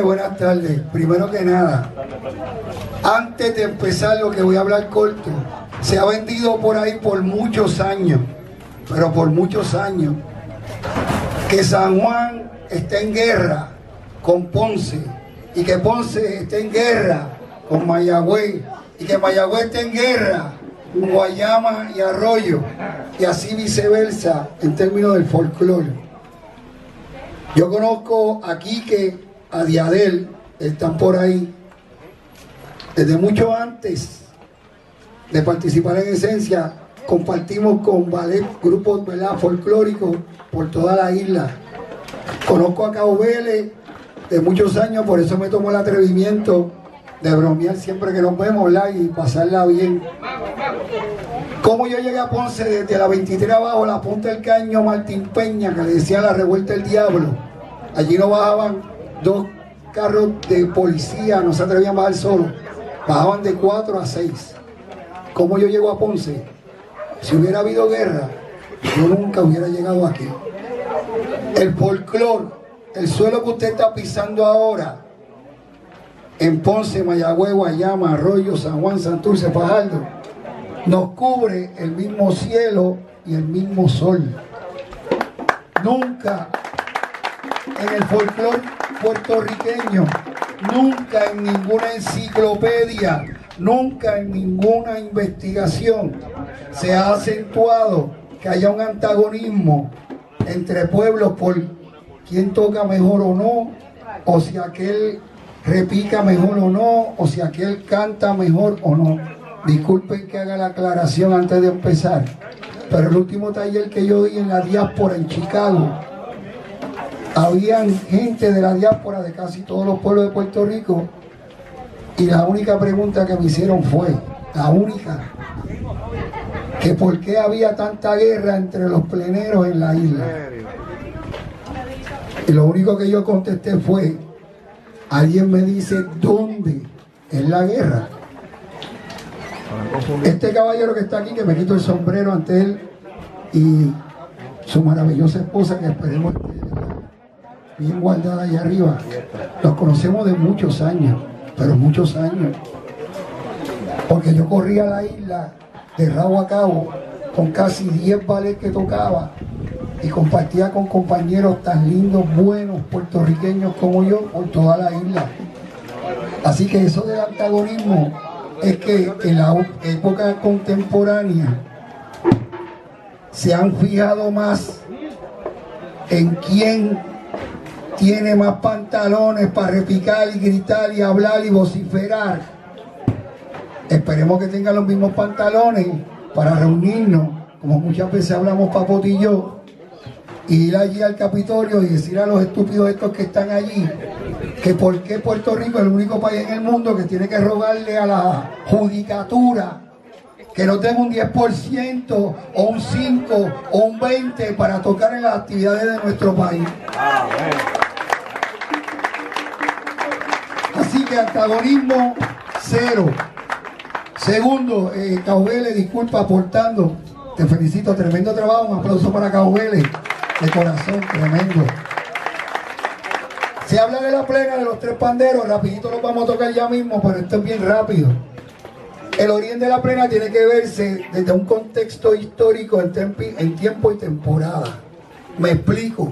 Buenas tardes. Primero que nada, antes de empezar lo que voy a hablar corto, se ha vendido por ahí por muchos años, pero por muchos años, que San Juan está en guerra con Ponce y que Ponce está en guerra con Mayagüez y que Mayagüez está en guerra con Guayama y Arroyo y así viceversa en términos del folclore. Yo conozco a Quique, a Diadel, están por ahí desde mucho antes de participar en Esencia. Compartimos con ballet, grupos, ¿verdad?, folclóricos por toda la isla. Conozco a Cao Vélez de muchos años, por eso me tomo el atrevimiento de bromear siempre que nos vemos, ¿verdad?, y pasarla bien. Cómo yo llegué a Ponce desde la 23 abajo, la Punta del Caño, Martín Peña, que le decía la Revuelta del Diablo. Allí no bajaban 2 carros de policía, no se atrevían a bajar solo, bajaban de 4 a 6. ¿Cómo yo llego a Ponce? Si hubiera habido guerra, yo nunca hubiera llegado aquí. El folclore, el suelo que usted está pisando ahora, en Ponce, Mayagüez, Guayama, Arroyo, San Juan, Santurce, Fajardo, nos cubre el mismo cielo y el mismo sol. Nunca en el folclore puertorriqueño, nunca en ninguna enciclopedia, nunca en ninguna investigación se ha acentuado que haya un antagonismo entre pueblos por quién toca mejor o no, o si aquel repica mejor o no, o si aquel canta mejor o no. Disculpen que haga la aclaración antes de empezar, pero el último taller que yo di en la diáspora en Chicago, habían gente de la diáspora de casi todos los pueblos de Puerto Rico y la única pregunta que me hicieron fue, la única, que por qué había tanta guerra entre los pleneros en la isla. Y lo único que yo contesté fue, alguien me dice, ¿dónde es la guerra? Este caballero que está aquí, que me quito el sombrero ante él, y su maravillosa esposa, que esperemos bien guardada allá arriba, los conocemos de muchos años, pero muchos años, porque yo corría la isla de rabo a cabo con casi 10 ballets que tocaba y compartía con compañeros tan lindos, buenos, puertorriqueños como yo por toda la isla. Así que eso del antagonismo es que en la época contemporánea se han fijado más en quién tiene más pantalones para repicar y gritar y hablar y vociferar. Esperemos que tengan los mismos pantalones para reunirnos, como muchas veces hablamos Papote y yo, y ir allí al Capitolio y decir a los estúpidos estos que están allí que por qué Puerto Rico es el único país en el mundo que tiene que rogarle a la judicatura que no tenga un 10% o un 5 o un 20% para tocar en las actividades de nuestro país. Así que antagonismo cero. Segundo, Cao Vélez, disculpa, aportando, te felicito, tremendo trabajo, un aplauso para Cao Vélez, de corazón, tremendo. Se habla de la plena de los 3 panderos, rapidito los vamos a tocar ya mismo, pero esto es bien rápido. El origen de la plena tiene que verse desde un contexto histórico en tiempo y temporada. Me explico.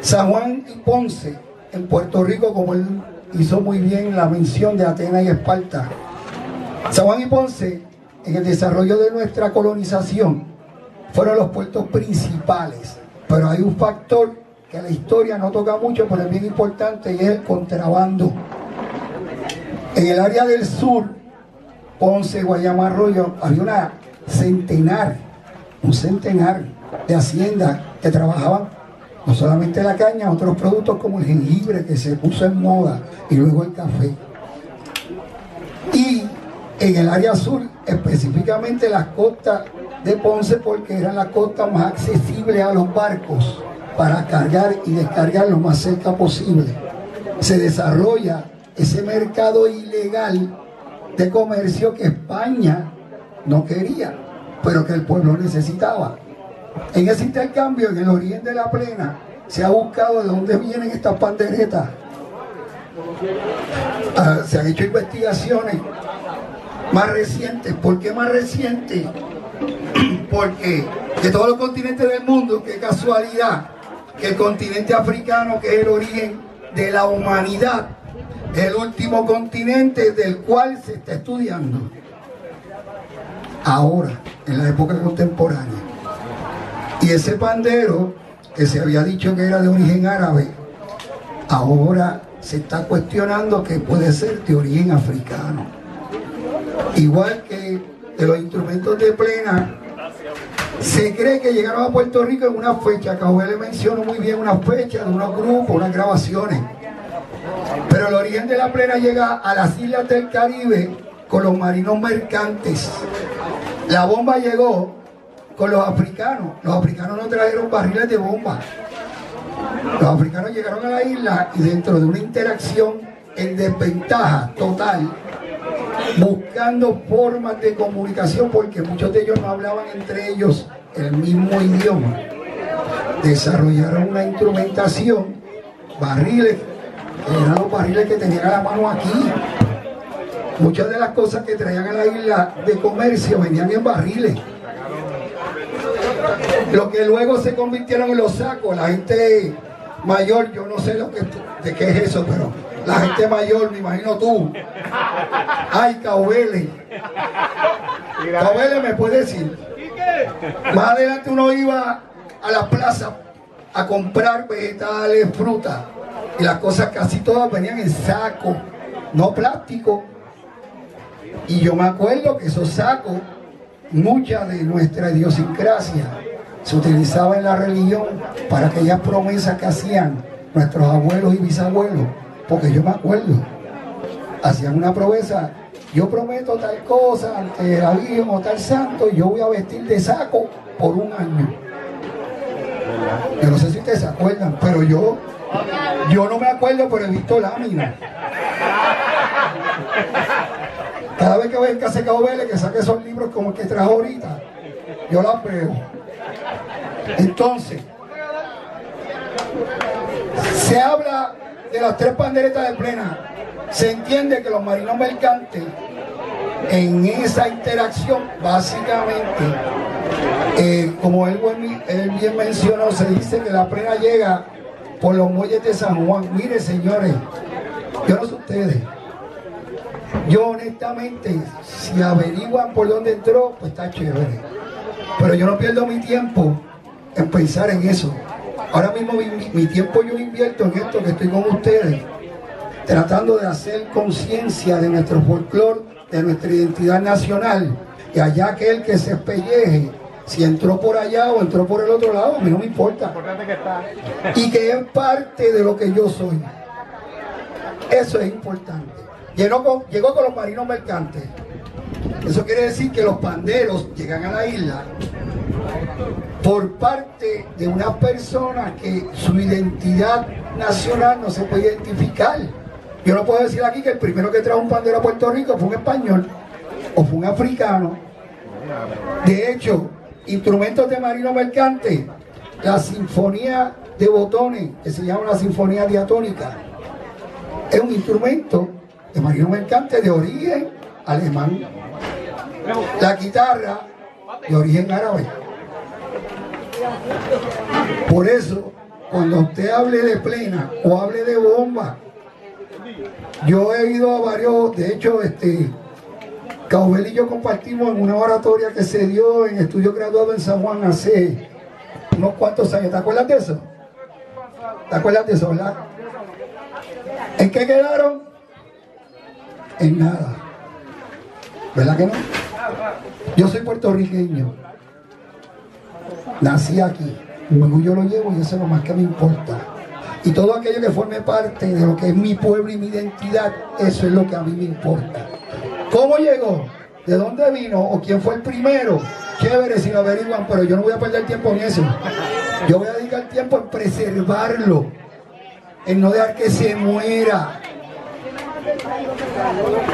San Juan y Ponce, en Puerto Rico, como él hizo muy bien la mención de Atenas y Esparta. San Juan y Ponce, en el desarrollo de nuestra colonización, fueron los puertos principales. Pero hay un factor que la historia no toca mucho, pero es bien importante, y es el contrabando. En el área del sur, Ponce, Guayama, Arroyo, había un centenar de haciendas que trabajaban no solamente la caña, otros productos como el jengibre, que se puso en moda, y luego el café. Y en el área sur, específicamente las costas de Ponce, porque eran las costas más accesibles a los barcos para cargar y descargar lo más cerca posible. Se desarrolla ese mercado ilegal de comercio que España no quería, pero que el pueblo necesitaba. En ese intercambio, en el origen de la plena, se ha buscado de dónde vienen estas panderetas Se han hecho investigaciones más recientes. ¿Por qué más recientes? Porque de todos los continentes del mundo, qué casualidad que el continente africano, que es el origen de la humanidad, es el último continente del cual se está estudiando ahora, en la época contemporánea. Y ese pandero, que se había dicho que era de origen árabe, ahora se está cuestionando que puede ser de origen africano. Igual que de los instrumentos de plena, se cree que llegaron a Puerto Rico en una fecha, que le mencionó muy bien una fecha de unos grupos, unas grabaciones. Pero el origen de la plena llega a las islas del Caribe con los marinos mercantes. La bomba llegó con los africanos. Los africanos no trajeron barriles de bomba. Los africanos llegaron a la isla y dentro de una interacción en desventaja total, buscando formas de comunicación, porque muchos de ellos no hablaban entre ellos el mismo idioma, desarrollaron una instrumentación, barriles, que eran los barriles que tenían a la mano aquí. Muchas de las cosas que traían a la isla de comercio venían en barriles, lo que luego se convirtieron en los sacos. La gente mayor, yo no sé de qué es eso, pero la gente mayor, me imagino tú. Ay, Caubele. Caubele, ¿me puede decir? Más adelante uno iba a la plaza a comprar vegetales, frutas, y las cosas casi todas venían en saco, no plástico. Y yo me acuerdo que esos sacos, mucha de nuestra idiosincrasia se utilizaba en la religión para aquellas promesas que hacían nuestros abuelos y bisabuelos, porque yo me acuerdo, hacían una promesa: yo prometo tal cosa ante la Virgen o tal santo, y yo voy a vestir de saco por un año. Yo no sé si ustedes se acuerdan, pero yo no me acuerdo, pero he visto láminas. Cada vez que voy en casa de Caubele, que saque esos libros como el que trajo ahorita, yo las veo. Entonces, se habla de las tres panderetas de plena. Se entiende que los marinos mercantes, en esa interacción, básicamente, como él bien mencionó, se dice que la plena llega por los muelles de San Juan. Mire, señores, yo no sé ustedes, yo honestamente, si averiguan por dónde entró, pues está chévere, pero yo no pierdo mi tiempo en pensar en eso. Ahora mismo mi tiempo yo invierto en esto, que estoy con ustedes, tratando de hacer conciencia de nuestro folclore, de nuestra identidad nacional, y allá aquel que se espelleje, si entró por allá o entró por el otro lado, a mí no me importa, y que es parte de lo que yo soy. Eso es importante. Llegó con los marinos mercantes. Eso quiere decir que los panderos llegan a la isla por parte de unas personas que su identidad nacional no se puede identificar. Yo no puedo decir aquí que el primero que trajo un pandero a Puerto Rico fue un español o fue un africano. De hecho, instrumentos de marino mercante, la sinfonía de botones, que se llama la sinfonía diatónica, es un instrumento de marino mercante de origen alemán. La guitarra, de origen árabe. Por eso, cuando usted hable de plena o hable de bomba, yo he ido a varios, de hecho, Caubele y yo compartimos en una oratoria que se dio en estudio graduado en San Juan hace unos cuantos años. ¿Te acuerdas de eso? ¿Te acuerdas de eso, verdad? ¿En qué quedaron? En nada. ¿Verdad que no? Yo soy puertorriqueño. Nací aquí. Mi orgullo lo llevo y eso es lo más que me importa. Y todo aquello que forme parte de lo que es mi pueblo y mi identidad, eso es lo que a mí me importa. ¿Cómo llegó? ¿De dónde vino? ¿O quién fue el primero? Chévere si lo averiguan, pero yo no voy a perder tiempo en eso. Yo voy a dedicar tiempo en preservarlo, en no dejar que se muera.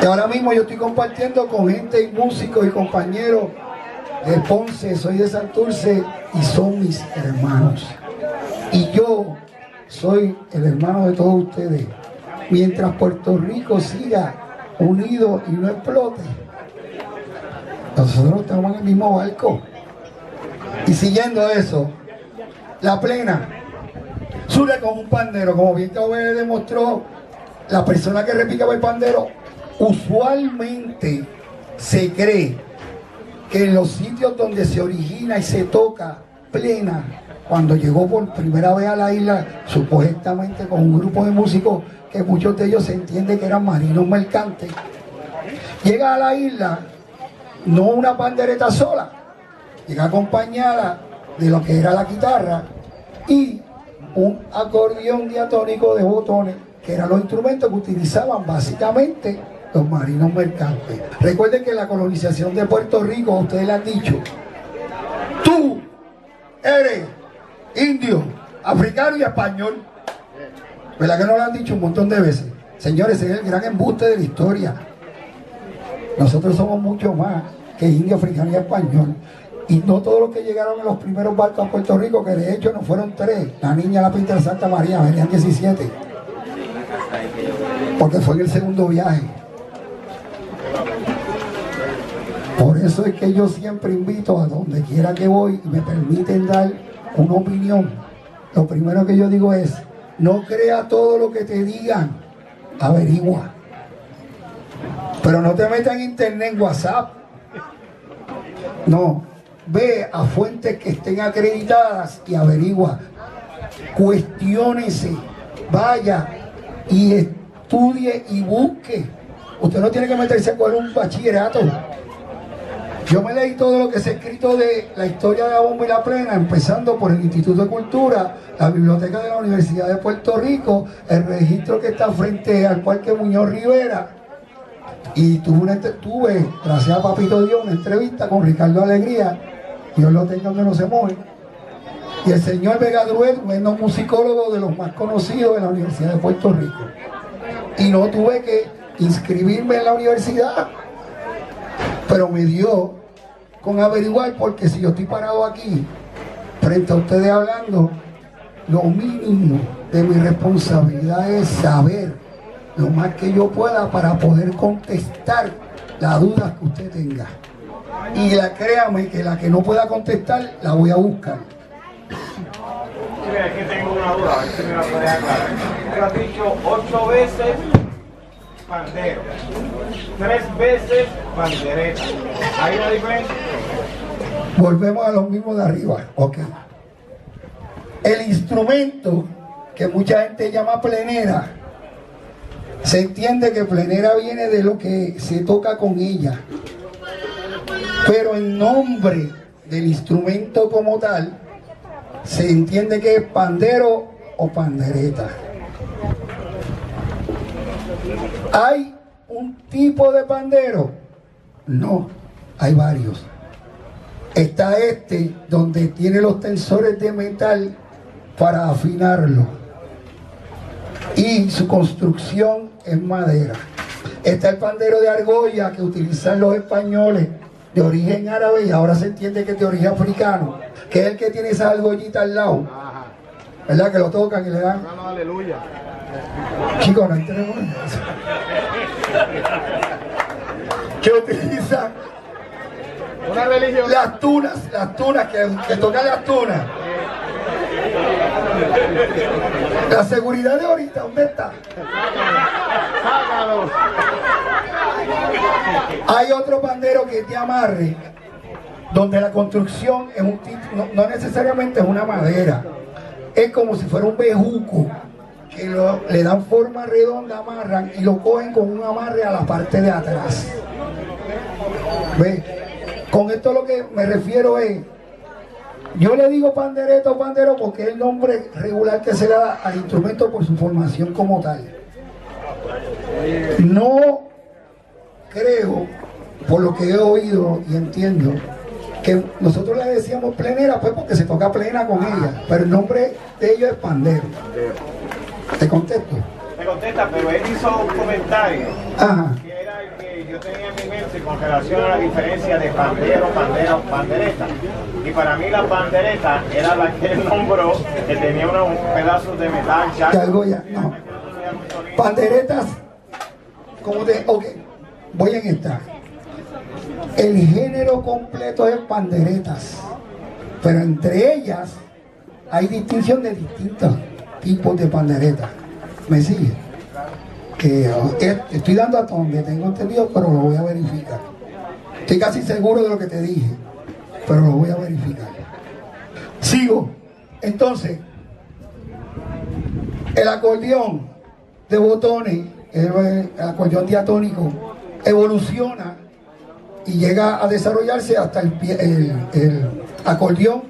Y ahora mismo yo estoy compartiendo con gente y músicos y compañeros de Ponce, soy de Santurce y son mis hermanos. Y yo soy el hermano de todos ustedes. mientras Puerto Rico siga unido y no explote, nosotros estamos en el mismo barco. Y siguiendo eso, la plena surge con un pandero, como bien que demostró. La persona que repicaba el pandero, usualmente se cree que en los sitios donde se origina y se toca plena, cuando llegó por primera vez a la isla, supuestamente con un grupo de músicos que muchos de ellos se entiende que eran marinos mercantes, llega a la isla no una pandereta sola, llega acompañada de lo que era la guitarra y un acordeón diatónico de botones, que eran los instrumentos que utilizaban básicamente los marinos mercantes. Recuerden que en la colonización de Puerto Rico, a ustedes le han dicho: tú eres indio, africano y español. ¿Verdad que no lo han dicho un montón de veces? Señores, ese es el gran embuste de la historia. Nosotros somos mucho más que indio, africano y español. Y no todos los que llegaron en los primeros barcos a Puerto Rico, que de hecho no fueron 3, la Niña, la Pinta de Santa María, venían 17. Porque fue en el segundo viaje. Por eso es que yo siempre invito a donde quiera que voy y me permiten dar una opinión. Lo primero que yo digo es: no crea todo lo que te digan, averigua. Pero no te metas en internet, en WhatsApp. No, ve a fuentes que estén acreditadas y averigua. Cuestiónese, vaya y estudie y busque. Usted no tiene que meterse a coger un bachillerato. Yo me leí todo lo que se ha escrito de la historia de la bomba y la plena, empezando por el Instituto de Cultura, la Biblioteca de la Universidad de Puerto Rico, el registro que está frente al Parque Muñoz Rivera. Y tuve, gracias a Papito Dios, una entrevista con Ricardo Alegría, Dios lo tenga donde no se mueve, y el señor Vega Druet, un musicólogo de los más conocidos de la Universidad de Puerto Rico. Y no tuve que inscribirme en la universidad, pero me dio con averiguar, porque si yo estoy parado aquí frente a ustedes hablando, lo mínimo de mi responsabilidad es saber lo más que yo pueda para poder contestar las dudas que usted tenga. Y créame que la que no pueda contestar la voy a buscar. Mira, aquí tengo una duda, a ver si me la puedes aclarar. Tú has dicho 8 veces pandero, 3 veces pandereta. ¿Hay una diferencia? Volvemos a lo mismo de arriba. Ok. El instrumento que mucha gente llama plenera, se entiende que plenera viene de lo que se toca con ella, pero el nombre del instrumento como tal se entiende que es pandero o pandereta. ¿Hay un tipo de pandero? No, hay varios. Está este, donde tiene los tensores de metal para afinarlo, y su construcción es madera. Está el pandero de argolla que utilizan los españoles de origen árabe, y ahora se entiende que es de origen africano, que es el que tiene esa argollita al lado, ¿verdad? Que lo tocan y le dan. No, aleluya. Chicos, no entendemos eso. Que utilizan Una religión. las tunas que tocan las tunas. La seguridad de ahorita, ¿dónde está? Sácalo. Hay otro pandero que es de amarre, donde la construcción es un tipo, no necesariamente es una madera, es como si fuera un bejuco, que le dan forma redonda, amarran y lo cogen con un amarre a la parte de atrás. ¿Ve? Con esto lo que me refiero es, yo le digo pandereta o pandero porque es el nombre regular que se le da al instrumento por su formación como tal. No creo, por lo que he oído y entiendo, que nosotros le decíamos plenera pues porque se toca plena con ella, pero el nombre de ellos es pandero. ¿Te contesto? Me contesta, pero él hizo un comentario. Ajá. Que era el que yo tenía en mi mente con relación a la diferencia de pandero, pandereta. Y para mí la pandereta era la que él nombró, que tenía unos pedazos de metal. ¿De argolla? No. Panderetas, como de, ok, voy en esta. El género completo es panderetas, pero entre ellas hay distinción de distintos tipos de panderetas. ¿Me sigue? Estoy dando hasta donde tengo entendido, pero lo voy a verificar. Estoy casi seguro de lo que te dije, pero lo voy a verificar. Sigo. Entonces, el acordeón de botones, el acordeón diatónico, evoluciona y llega a desarrollarse hasta el acordeón,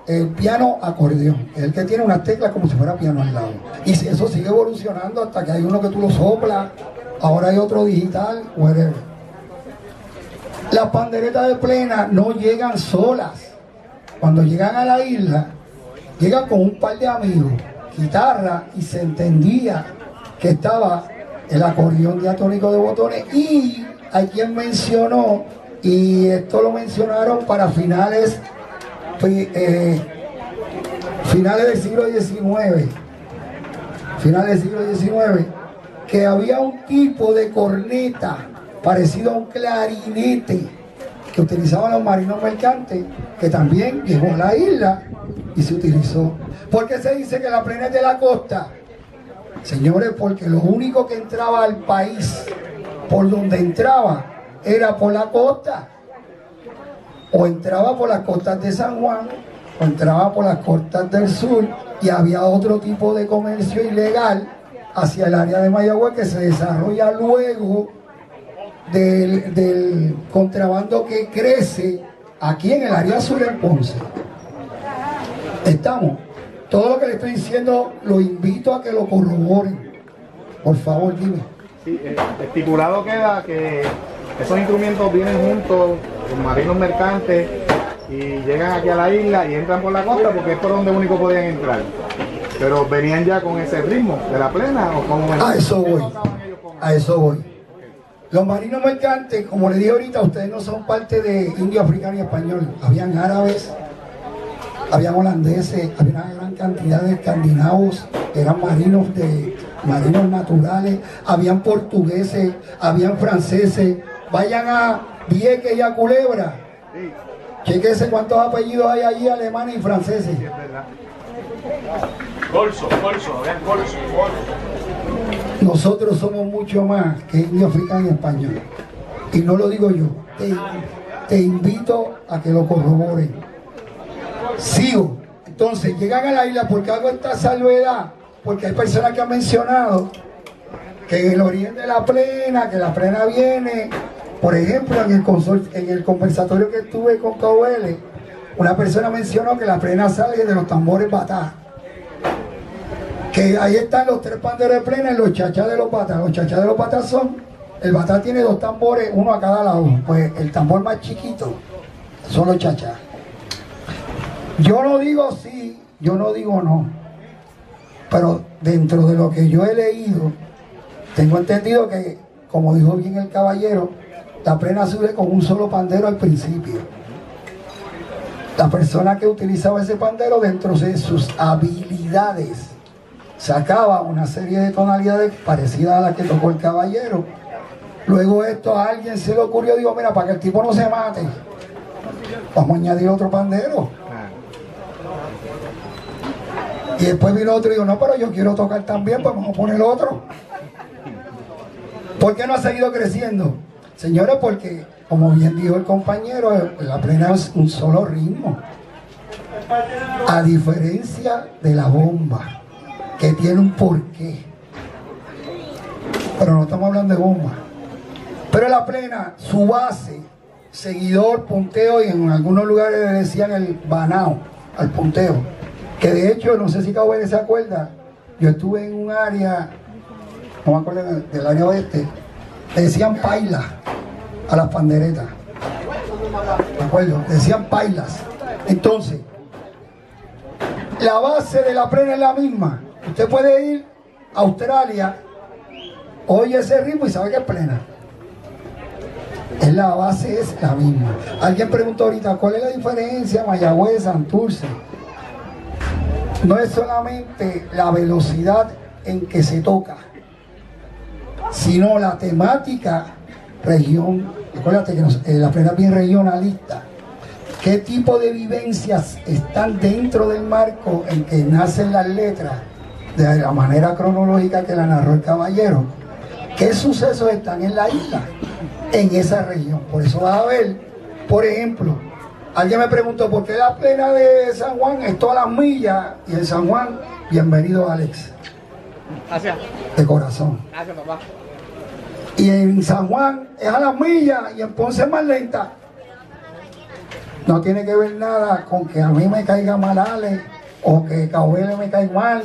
el piano acordeón, el que tiene unas teclas como si fuera piano al lado. Y eso sigue evolucionando hasta que hay uno que tú lo soplas, ahora hay otro digital, whatever. Las panderetas de plena no llegan solas. Cuando llegan a la isla, llegan con un par de amigos, guitarra, y se entendía que estaba el acordeón diatónico de botones. Y hay quien mencionó, y esto lo mencionaron para finales del siglo XIX, que había un tipo de corneta parecido a un clarinete que utilizaban los marinos mercantes, que también llegó a la isla y se utilizó. ¿Por qué se dice que la plena es de la costa? Señores, porque lo único que entraba al país, por donde entraba, era por la costa. O entraba por las costas de San Juan, o entraba por las costas del sur, y había otro tipo de comercio ilegal hacia el área de Mayagüez que se desarrolla luego del contrabando que crece aquí en el área sur en Ponce. Estamos. Todo lo que le estoy diciendo lo invito a que lo corroboren. Por favor, dime. Sí, estipulado queda que esos instrumentos vienen juntos, los marinos mercantes, y llegan aquí a la isla y entran por la costa porque es por donde único podían entrar. Pero venían ya con ese ritmo de la plena, o como a eso voy. A eso voy. Los marinos mercantes, como le dije ahorita, ustedes no son parte de indio, africano y español. Habían árabes, habían holandeses, había una gran cantidad de escandinavos, eran marinos naturales, habían portugueses, habían franceses. Vayan a Vieques y a Culebra. Chequese cuántos apellidos hay allí, alemanes y franceses. Corso. Nosotros somos mucho más que indio, africano y español. Y no lo digo yo. Te invito a que lo corroboren. Sigo. Entonces, llegan a la isla porque hago esta salvedad, porque hay personas que han mencionado que en el origen de la plena, que la plena viene, por ejemplo, en el conversatorio que estuve con KOL, una persona mencionó que la plena sale de los tambores batá. Que ahí están los tres panderos de plena y los chachás de los batá. Los chachás de los batá el batá tiene dos tambores, uno a cada lado. Pues el tambor más chiquito son los chachás. Yo no digo sí, yo no digo no. Pero dentro de lo que yo he leído, tengo entendido que, como dijo bien el caballero, la plena sube con un solo pandero al principio. La persona que utilizaba ese pandero, dentro de sus habilidades, sacaba una serie de tonalidades parecidas a las que tocó el caballero. Luego esto a alguien se le ocurrió, digo, mira, para que el tipo no se mate, vamos a añadir otro pandero. Y después vino otro y dijo, no, pero yo quiero tocar también, pues vamos a poner otro. ¿Por qué no ha seguido creciendo? Señores, porque, como bien dijo el compañero, la plena es un solo ritmo. A diferencia de la bomba, que tiene un porqué. Pero no estamos hablando de bomba. Pero la plena, su base, seguidor, punteo, y en algunos lugares le decían el banao al punteo. Que de hecho, no sé si KOL se acuerda, yo estuve en un área, no me acuerdo del área oeste, le decían paila a las panderetas. ¿Me acuerdo? Le decían pailas. Entonces, la base de la plena es la misma. Usted puede ir a Australia, oye ese ritmo y sabe que es plena. La base es la misma. Alguien preguntó ahorita, ¿cuál es la diferencia Mayagüez, Santurce? No es solamente la velocidad en que se toca, sino la temática región. Recuérdate que la plena es bien regionalista. ¿Qué tipo de vivencias están dentro del marco en que nacen las letras de la manera cronológica que la narró el caballero? ¿Qué sucesos están en la isla, en esa región? Por eso vas a ver, por ejemplo, alguien me preguntó ¿por qué la plena de San Juan es todas las millas? Y en San Juan, bienvenido Alex. Gracias. De corazón. Gracias, papá. Y en San Juan es a las millas y en Ponce es más lenta. No tiene que ver nada con que a mí me caiga mal Alex o que Cahuele me caiga mal.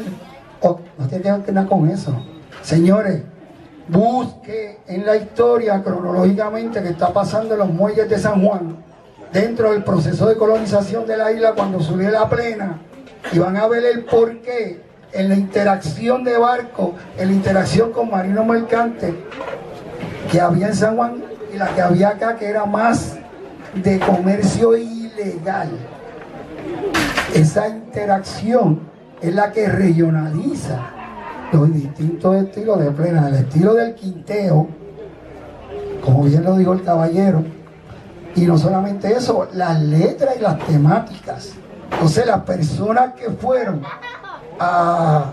No tiene que ver nada con eso. Señores, busque en la historia cronológicamente que está pasando en los muelles de San Juan dentro del proceso de colonización de la isla cuando surgió la plena, y van a ver el porqué en la interacción de barcos, en la interacción con marinos mercantes que había en San Juan y la que había acá, que era más de comercio ilegal. Esa interacción es la que regionaliza los distintos estilos de plena. El estilo del quinteo, como bien lo dijo el caballero, y no solamente eso, las letras y las temáticas. Entonces las personas que fueron a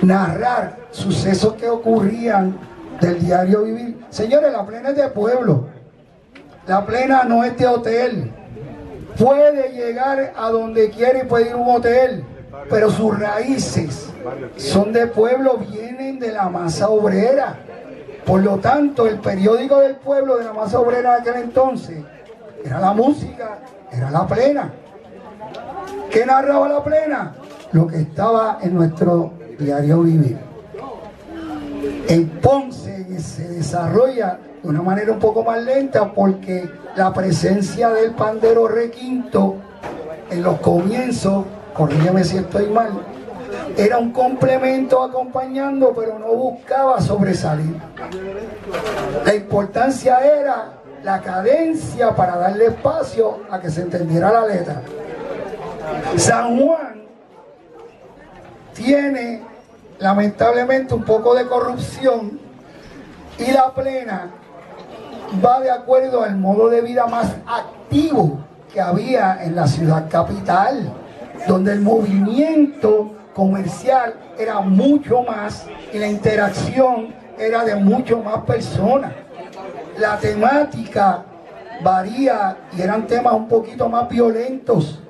narrar sucesos que ocurrían del diario vivir, señores, la plena es de pueblo, la plena no es de hotel. Puede llegar a donde quiere y puede ir a un hotel, pero sus raíces son de pueblo, vienen de la masa obrera. Por lo tanto, el periódico del pueblo, de la masa obrera de aquel entonces, era la música, era la plena. ¿Qué narraba la plena? Lo que estaba en nuestro diario vivir. En Ponce se desarrolla de una manera un poco más lenta porque la presencia del pandero requinto en los comienzos, corrígeme si estoy mal, era un complemento acompañando, pero no buscaba sobresalir. La importancia era la cadencia para darle espacio a que se entendiera la letra. San Juan tiene lamentablemente un poco de corrupción y la plena va de acuerdo al modo de vida más activo que había en la ciudad capital, donde el movimiento comercial era mucho más y la interacción era de mucho más personas. La temática varía y eran temas un poquito más violentos,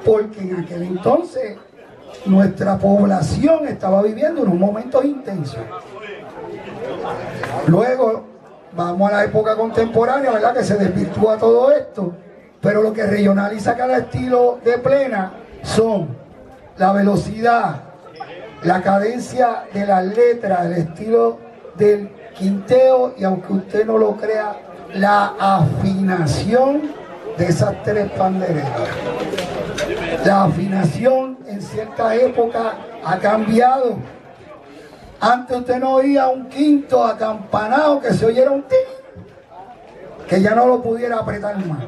porque en aquel entonces nuestra población estaba viviendo unos momentos intensos. Luego vamos a la época contemporánea, ¿verdad?, que se desvirtúa todo esto, pero lo que regionaliza cada estilo de plena son la velocidad, la cadencia de las letras, el estilo del quinteo y, aunque usted no lo crea, la afinación de esas tres panderetas. La afinación en ciertas épocas ha cambiado. Antes usted no oía un quinto acampanado que se oyera un tin, que ya no lo pudiera apretar más.